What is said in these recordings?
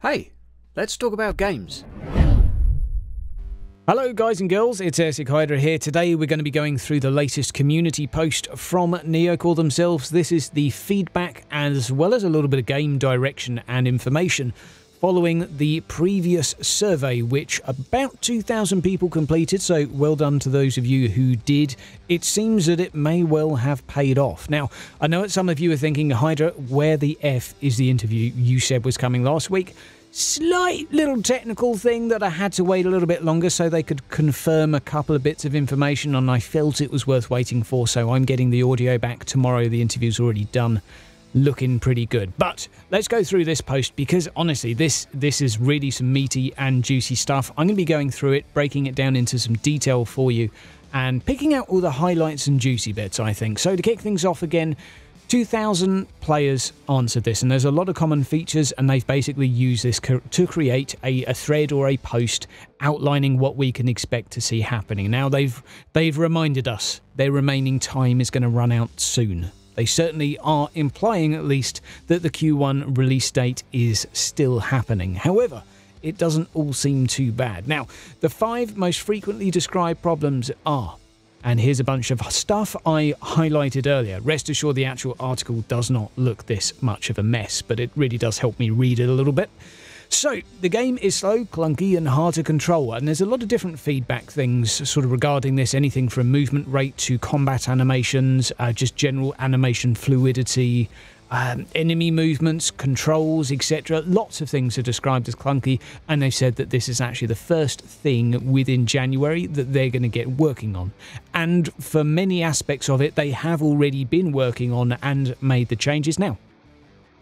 Hey, let's talk about games. Hello guys and girls, it's Airsick Hydra here. Today we're going to be going through the latest community post from Neocore themselves. This is the feedback as well as a little bit of game direction and information following the previous survey, which about 2,000 people completed, so well done to those of you who did. It seems that it may well have paid off. Now, I know that some of you are thinking, Hydra, where the F is the interview you said was coming last week? Slight little technical thing that I had to wait a little bit longer so they could confirm a couple of bits of information, and I felt it was worth waiting for, so I'm getting the audio back tomorrow. The interview's already done. Looking pretty good. But let's go through this post because honestly this is really some meaty and juicy stuff. I'm going to be going through it, breaking it down into some detail for you and picking out all the highlights and juicy bits, I think. So to kick things off again, 2,000 players answered this, and there's a lot of common features, and they've basically used this to create a thread or a post outlining what we can expect to see happening. Now, they've reminded us their remaining time is going to run out soon. They certainly are implying, at least, that the Q1 release date is still happening. However, it doesn't all seem too bad. Now, the 5 most frequently described problems are... And here's a bunch of stuff I highlighted earlier. Rest assured the actual article does not look this much of a mess, but it really does help me read it a little bit. So, the game is slow, clunky, and hard to control, and there's a lot of different feedback things sort of regarding this, anything from movement rate to combat animations, just general animation fluidity, enemy movements, controls, etc. Lots of things are described as clunky, and they've said that this is actually the first thing within January that they're going to get working on. And for many aspects of it, they have already been working on and made the changes. Now,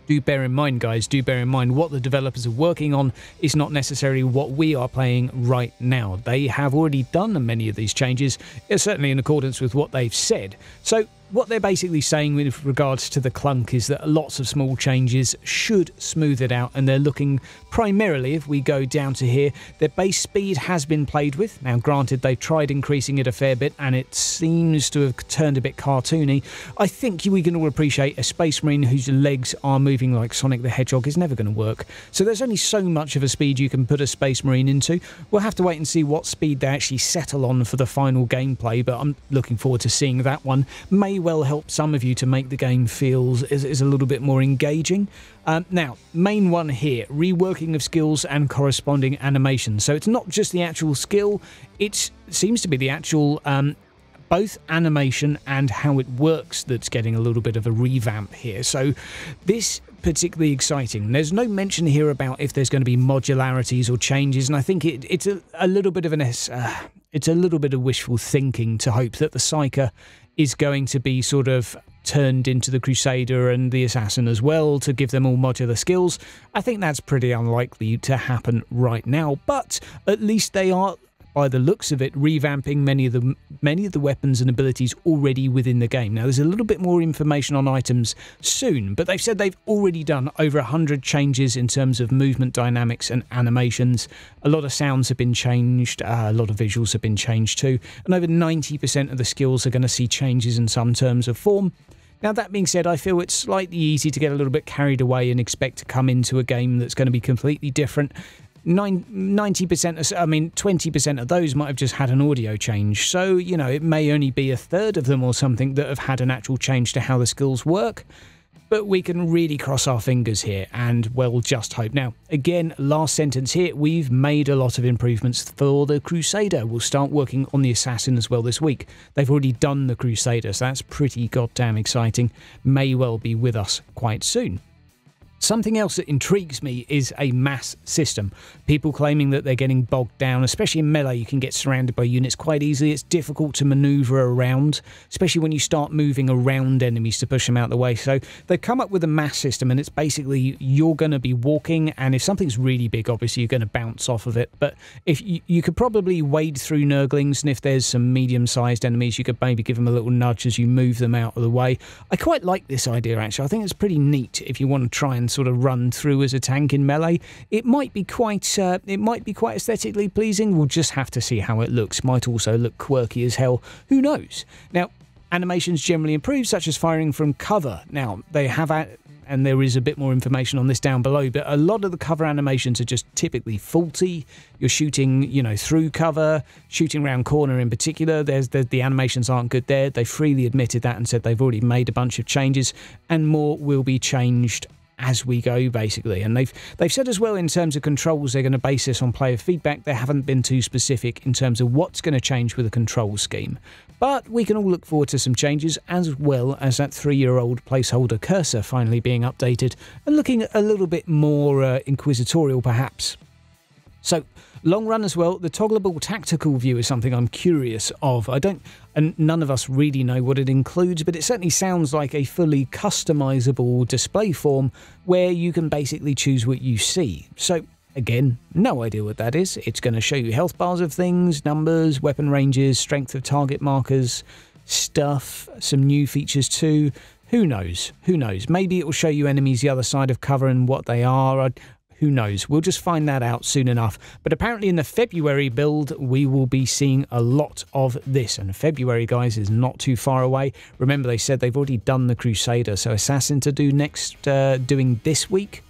do bear in mind, guys, do bear in mind what the developers are working on is not necessarily what we are playing right now. They have already done many of these changes, certainly in accordance with what they've said. So what they're basically saying with regards to the clunk is that lots of small changes should smooth it out, and they're looking primarily, if we go down to here, their base speed has been played with. Now granted, they've tried increasing it a fair bit and it seems to have turned a bit cartoony. I think we can all appreciate a Space Marine whose legs are moving like Sonic the Hedgehog is never going to work. So there's only so much of a speed you can put a Space Marine into. We'll have to wait and see what speed they actually settle on for the final gameplay, but I'm looking forward to seeing that one. May well help some of you to make the game feel is a little bit more engaging. Now, main one here, reworking of skills and corresponding animations. So it's not just the actual skill, it seems to be the actual both animation and how it works that's getting a little bit of a revamp here. So this particularly exciting. There's no mention here about if there's going to be modularities or changes, and I think it's a little bit of it's a little bit of wishful thinking to hope that the Psyker is going to be sort of turned into the Crusader and the Assassin as well to give them all modular skills. I think that's pretty unlikely to happen right now, but at least they are, by the looks of it, revamping many of the weapons and abilities already within the game. Now, there's a little bit more information on items soon, but they've said they've already done over 100 changes in terms of movement dynamics and animations. A lot of sounds have been changed, a lot of visuals have been changed too, and over 90% of the skills are going to see changes in some terms of form. Now, that being said, I feel it's slightly easy to get a little bit carried away and expect to come into a game that's going to be completely different. 90%, I mean 20% of those might have just had an audio change, so you know it may only be a third of them or something that have had an actual change to how the skills work, but we can really cross our fingers here and well just hope. Now again, last sentence here, we've made a lot of improvements for the Crusader. We'll start working on the Assassin as well this week. They've already done the Crusader, so that's pretty goddamn exciting. May well be with us quite soon. Something else that intrigues me is a mass system. People claiming that they're getting bogged down, especially in melee. You can get surrounded by units quite easily. It's difficult to maneuver around, especially when you start moving around enemies to push them out of the way. So they've come up with a mass system, and it's basically you're going to be walking, and if something's really big, obviously you're going to bounce off of it. But if you could probably wade through Nurglings, and if there's some medium-sized enemies, you could maybe give them a little nudge as you move them out of the way. I quite like this idea, actually. I think it's pretty neat if you want to try and sort of run through as a tank in melee. It might be quite aesthetically pleasing. We'll just have to see how it looks. Might also look quirky as hell. Who knows? Now, animations generally improve, such as firing from cover. Now, they have and there is a bit more information on this down below, but a lot of the cover animations are just typically faulty. You're shooting, you know, through cover, shooting around corner in particular. The animations aren't good there. They freely admitted that and said they've already made a bunch of changes, and more will be changed as we go, basically. And they've said as well, in terms of controls, they're going to base this on player feedback. They haven't been too specific in terms of what's going to change with the control scheme. But we can all look forward to some changes, as well as that 3-year-old placeholder cursor finally being updated and looking a little bit more inquisitorial, perhaps. So, long run as well, the toggleable tactical view is something I'm curious of. And none of us really know what it includes, but it certainly sounds like a fully customizable display form where you can basically choose what you see. So, again, no idea what that is. It's going to show you health bars of things, numbers, weapon ranges, strength of target markers, stuff, some new features too. Who knows? Who knows? Maybe it will show you enemies the other side of cover and what they are. Who knows? We'll just find that out soon enough. But apparently in the February build, we will be seeing a lot of this. And February, guys, is not too far away. Remember, they said they've already done the Crusader. So Assassin to do next, doing this week.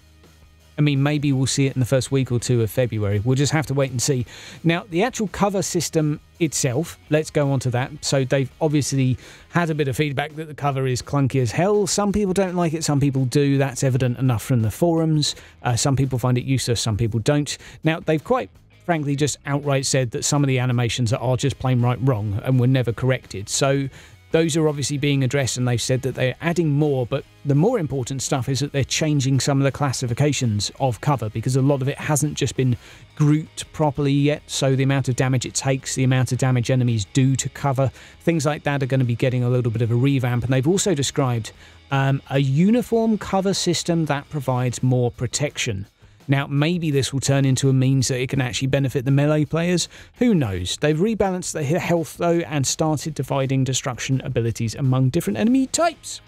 I mean, maybe we'll see it in the first week or two of February. We'll just have to wait and see. Now, the actual cover system itself, let's go on to that. So they've obviously had a bit of feedback that the cover is clunky as hell. Some people don't like it, some people do. That's evident enough from the forums. Some people find it useless, some people don't. Now, they've quite frankly just outright said that some of the animations are just plain right wrong and were never corrected. So those are obviously being addressed, and they've said that they're adding more, but the more important stuff is that they're changing some of the classifications of cover, because a lot of it hasn't just been grouped properly yet. So the amount of damage it takes, the amount of damage enemies do to cover, things like that are going to be getting a little bit of a revamp. And they've also described a uniform cover system that provides more protection. Now, maybe this will turn into a means that it can actually benefit the melee players. Who knows? They've rebalanced the health, though, and started dividing destruction abilities among different enemy types.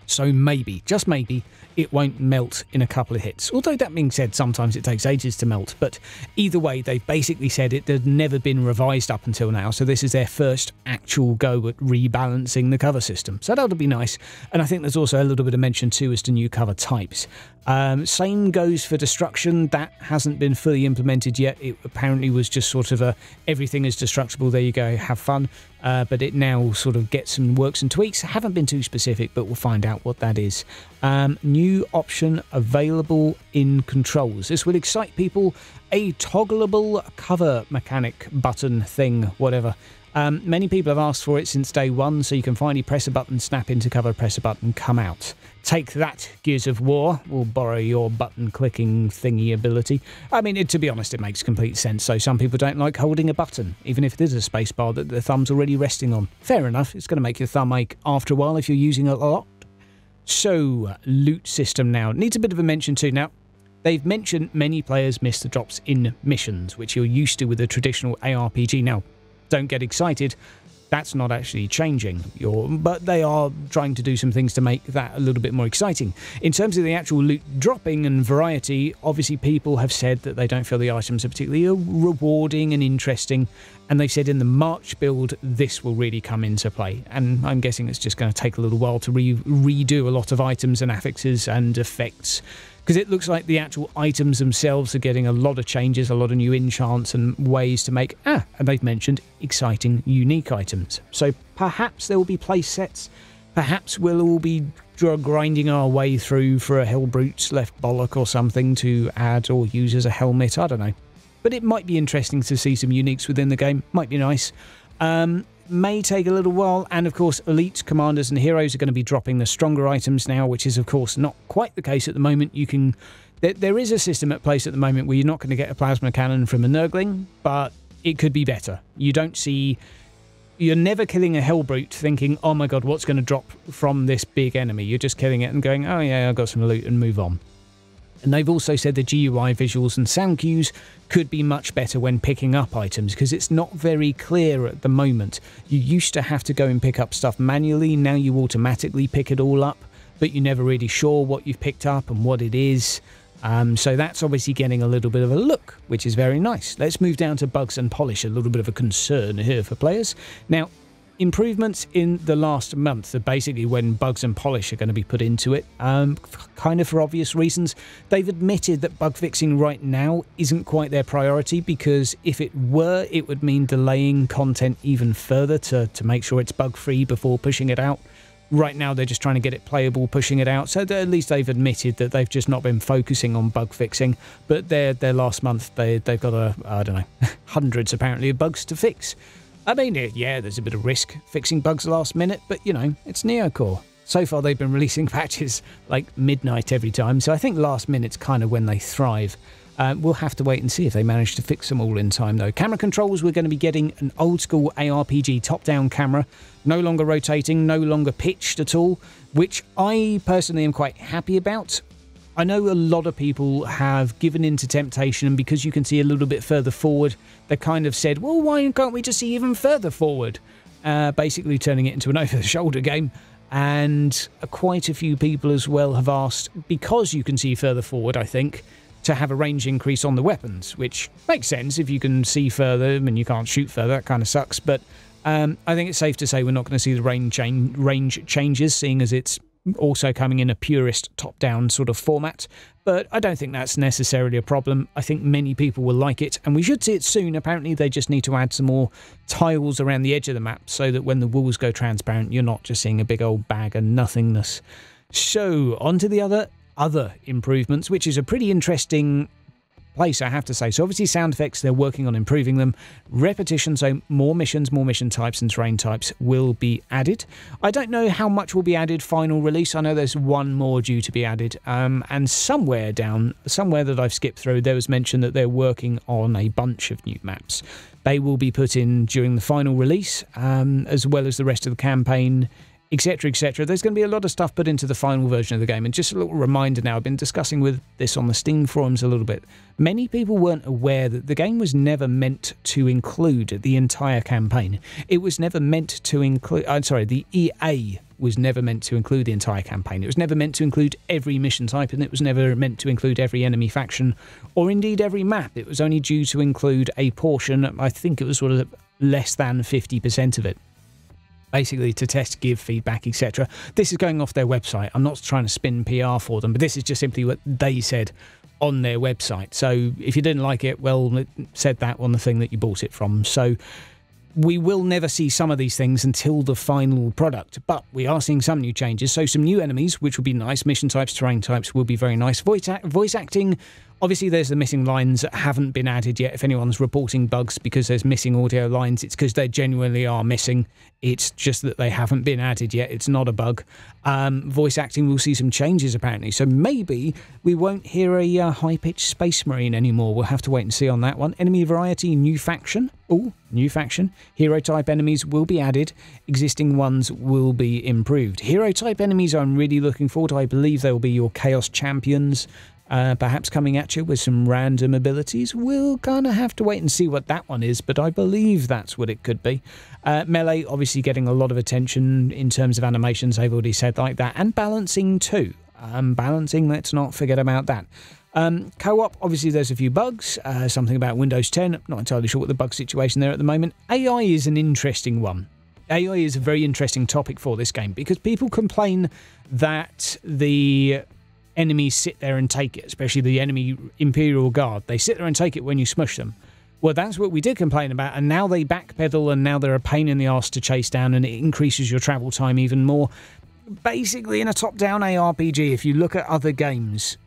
So maybe, just maybe, it won't melt in a couple of hits. Although that being said, sometimes it takes ages to melt. But either way, they've basically said it had never been revised up until now. So this is their first actual go at rebalancing the cover system. So that'll be nice. And I think there's also a little bit of mention too as to new cover types. Same goes for destruction. That hasn't been fully implemented yet. It apparently was just sort of a everything is destructible, there you go, have fun. But it now sort of gets some works and tweaks. Haven't been too specific, but we'll find out what that is. New option available in controls. This will excite people. A toggleable cover mechanic button thing, whatever. Many people have asked for it since day one, so you can finally press a button, snap into cover, press a button, come out. Take that, Gears of War. We'll borrow your button clicking thingy ability. I mean, to be honest, it makes complete sense. So some people don't like holding a button, even if it is a space bar that the thumb's already resting on. Fair enough, it's going to make your thumb ache after a while if you're using it a lot. So, loot system now. Needs a bit of a mention too. Now, they've mentioned many players miss the drops in missions, which you're used to with a traditional ARPG. Now, don't get excited. That's not actually changing, but they are trying to do some things to make that a little bit more exciting. In terms of the actual loot dropping and variety, obviously people have said that they don't feel the items are particularly rewarding and interesting, and they've said in the March build this will really come into play. And I'm guessing it's just going to take a little while to redo a lot of items and affixes and effects, because it looks like the actual items themselves are getting a lot of changes, a lot of new enchants and ways to make, and they've mentioned exciting, unique items. So perhaps there will be place sets, perhaps we'll all be grinding our way through for a Hellbrute's left bollock or something to add or use as a helmet, I don't know. But it might be interesting to see some uniques within the game, might be nice. May take a little while, and of course elites, commanders and heroes are going to be dropping the stronger items now, which is of course not quite the case at the moment. You can there is a system at place at the moment where you're not going to get a plasma cannon from a Nurgling, but it could be better. You're never killing a Hellbrute thinking, oh my god, what's going to drop from this big enemy? You're just killing it and going, oh yeah, I got some loot, and move on. And they've also said the GUI visuals and sound cues could be much better when picking up items, because it's not very clear at the moment. You used to have to go and pick up stuff manually, now you automatically pick it all up, but you're never really sure what you've picked up and what it is. So that's obviously getting a little bit of a look, which is very nice. Let's move down to bugs and polish, a little bit of a concern here for players. Now, Improvements in the last month are basically when bugs and polish are going to be put into it, kind of for obvious reasons. They've admitted that bug fixing right now isn't quite their priority, because if it were, it would mean delaying content even further to make sure it's bug free before pushing it out. Right now they're just trying to get it playable, pushing it out, so at least they've admitted that they've just not been focusing on bug fixing. But their last month they've got I don't know, hundreds apparently of bugs to fix. I mean, yeah, there's a bit of risk fixing bugs last minute, but you know, it's Neocore. So far they've been releasing patches like midnight every time, so I think last minute's kind of when they thrive. We'll have to wait and see if they manage to fix them all in time though. Camera controls, we're going to be getting an old school ARPG top-down camera, no longer rotating, no longer pitched at all, which I personally am quite happy about. I know a lot of people have given in to temptation, and because you can see a little bit further forward, they kind of said, well, why can't we just see even further forward? Basically turning it into an over-the-shoulder game. And quite a few people as well have asked, because you can see further forward, I think, to have a range increase on the weapons, which makes sense. If you can see further and you can't shoot further, that kind of sucks. But I think it's safe to say we're not going to see the range changes, seeing as it's also coming in a purist top-down sort of format. But I don't think that's necessarily a problem. I think many people will like it, and we should see it soon. Apparently they just need to add some more tiles around the edge of the map so that when the walls go transparent, you're not just seeing a big old bag of nothingness. So on to the other improvements, which is a pretty interesting place, I have to say. So obviously sound effects, they're working on improving them. Repetition, so more missions, more mission types and terrain types will be added. I don't know how much will be added final release. I know there's one more due to be added, and somewhere that I've skipped through, there was mention that they're working on a bunch of new maps. They will be put in during the final release, as well as the rest of the campaign, etc, etc. There's going to be a lot of stuff put into the final version of the game. And just a little reminder now, I've been discussing with this on the Steam forums a little bit. Many people weren't aware that the game was never meant to include the entire campaign. It was never meant to include, the EA was never meant to include the entire campaign. It was never meant to include every mission type, and it was never meant to include every enemy faction, or indeed every map. It was only due to include a portion, I think it was sort of less than 50% of it. Basically to test, give feedback, etc. This is going off their website. I'm not trying to spin PR for them, but this is just simply what they said on their website. So if you didn't like it, well, it said that on the thing that you bought it from. So we will never see some of these things until the final product, but we are seeing some new changes. So some new enemies, which will be nice. Mission types, terrain types will be very nice. Voice acting, obviously there's the missing lines that haven't been added yet. If anyone's reporting bugs because there's missing audio lines, it's because they genuinely are missing. It's just that they haven't been added yet. It's not a bug. Voice acting, we'll see some changes apparently. So maybe we won't hear a high-pitched space marine anymore. We'll have to wait and see on that one. Enemy variety, new faction. Oh, new faction. Hero type enemies will be added. Existing ones will be improved. Hero type enemies I'm really looking forward to. I believe they will be your Chaos Champions. Perhaps coming at you with some random abilities. We'll kind of have to wait and see what that one is, but I believe that's what it could be. Melee, obviously getting a lot of attention in terms of animations, I've already said like that, and balancing too. Balancing, let's not forget about that. Co-op, obviously there's a few bugs, something about Windows 10, not entirely sure what the bug situation there at the moment. AI is an interesting one. AI is a very interesting topic for this game, because people complain that the enemies sit there and take it, especially the enemy Imperial Guard. They sit there and take it when you smush them. Well, that's what we did complain about, and now they backpedal, and now they're a pain in the arse to chase down, and it increases your travel time even more. Basically, in a top-down ARPG, if you look at other games,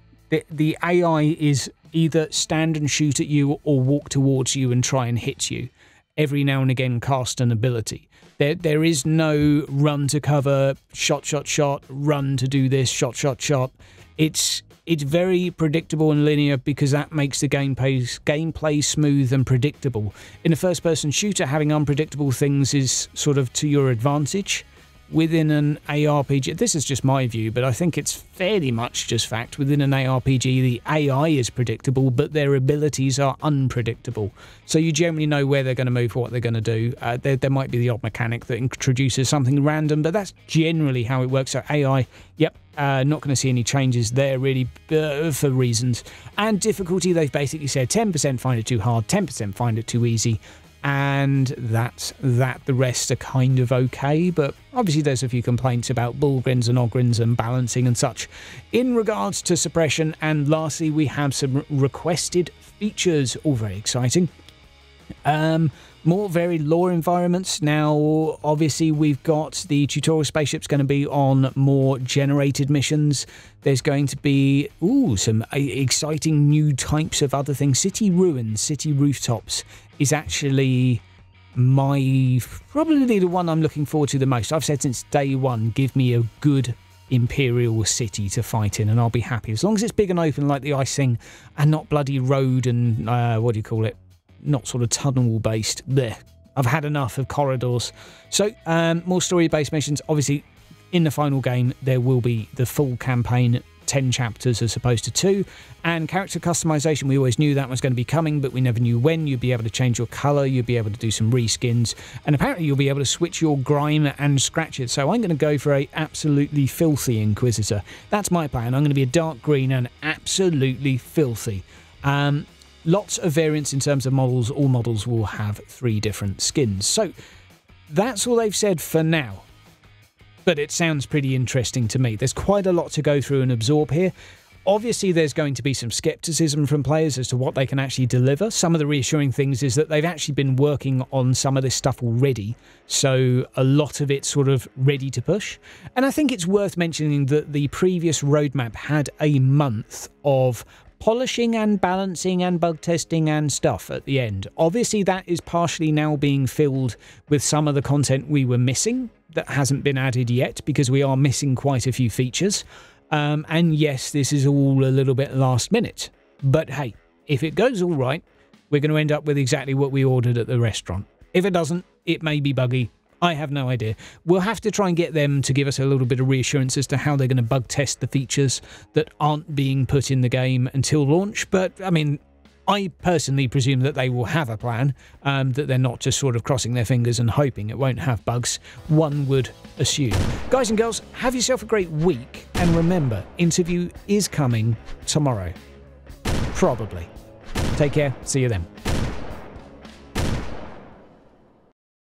the AI is either stand and shoot at you or walk towards you and try and hit you. Every now and again cast an ability. There is no run to cover, shot, shot, shot, run to do this, shot, shot, shot. It's very predictable and linear, because that makes the gameplay smooth and predictable. In a first-person shooter, having unpredictable things is sort of to your advantage. Within an ARPG, this is just my view, but I think it's fairly much just fact. Within an ARPG, the AI is predictable, but their abilities are unpredictable. So you generally know where they're going to move, what they're going to do. There might be the odd mechanic that introduces something random, but that's generally how it works. So AI, yep, not going to see any changes there really for reasons. And difficulty, they've basically said 10% find it too hard, 10% find it too easy. And that's that. The rest are kind of okay, but obviously there's a few complaints about bullgrins and ogrins and balancing and such in regards to suppression. And lastly, we have some requested features, all very exciting. More varied lore environments. Now, obviously, we've got the tutorial spaceship's going to be on more generated missions. There's going to be, some exciting new types of other things. City ruins, city rooftops is actually probably the one I'm looking forward to the most. I've said since day one, give me a good Imperial city to fight in and I'll be happy. As long as it's big and open like the ice thing and not bloody road and, not sort of tunnel based. Blech. I've had enough of corridors. So more story based missions. Obviously in the final game there will be the full campaign, 10 chapters as opposed to 2, and character customization. We always knew that was going to be coming, but we never knew when. You'd be able to change your color, you'd be able to do some reskins, and apparently you'll be able to switch your grime and scratch it. So I'm going to go for a absolutely filthy Inquisitor. That's my plan. I'm going to be a dark green and absolutely filthy. Lots of variants in terms of models. All models will have 3 different skins. So that's all they've said for now. But it sounds pretty interesting to me. There's quite a lot to go through and absorb here. Obviously, there's going to be some skepticism from players as to what they can actually deliver. Some of the reassuring things is that they've actually been working on some of this stuff already. So a lot of it's sort of ready to push. And I think it's worth mentioning that the previous roadmap had a month of polishing and balancing and bug testing and stuff at the end. Obviously, that is partially now being filled with some of the content we were missing that hasn't been added yet, because we are missing quite a few features. And yes, this is all a little bit last minute. But hey, if it goes all right, we're going to end up with exactly what we ordered at the restaurant. If it doesn't, it may be buggy. I have no idea. We'll have to try and get them to give us a little bit of reassurance as to how they're going to bug test the features that aren't being put in the game until launch. But, I mean, I personally presume that they will have a plan, that they're not just sort of crossing their fingers and hoping it won't have bugs. One would assume. Guys and girls, have yourself a great week. And remember, interview is coming tomorrow. Probably. Take care. See you then.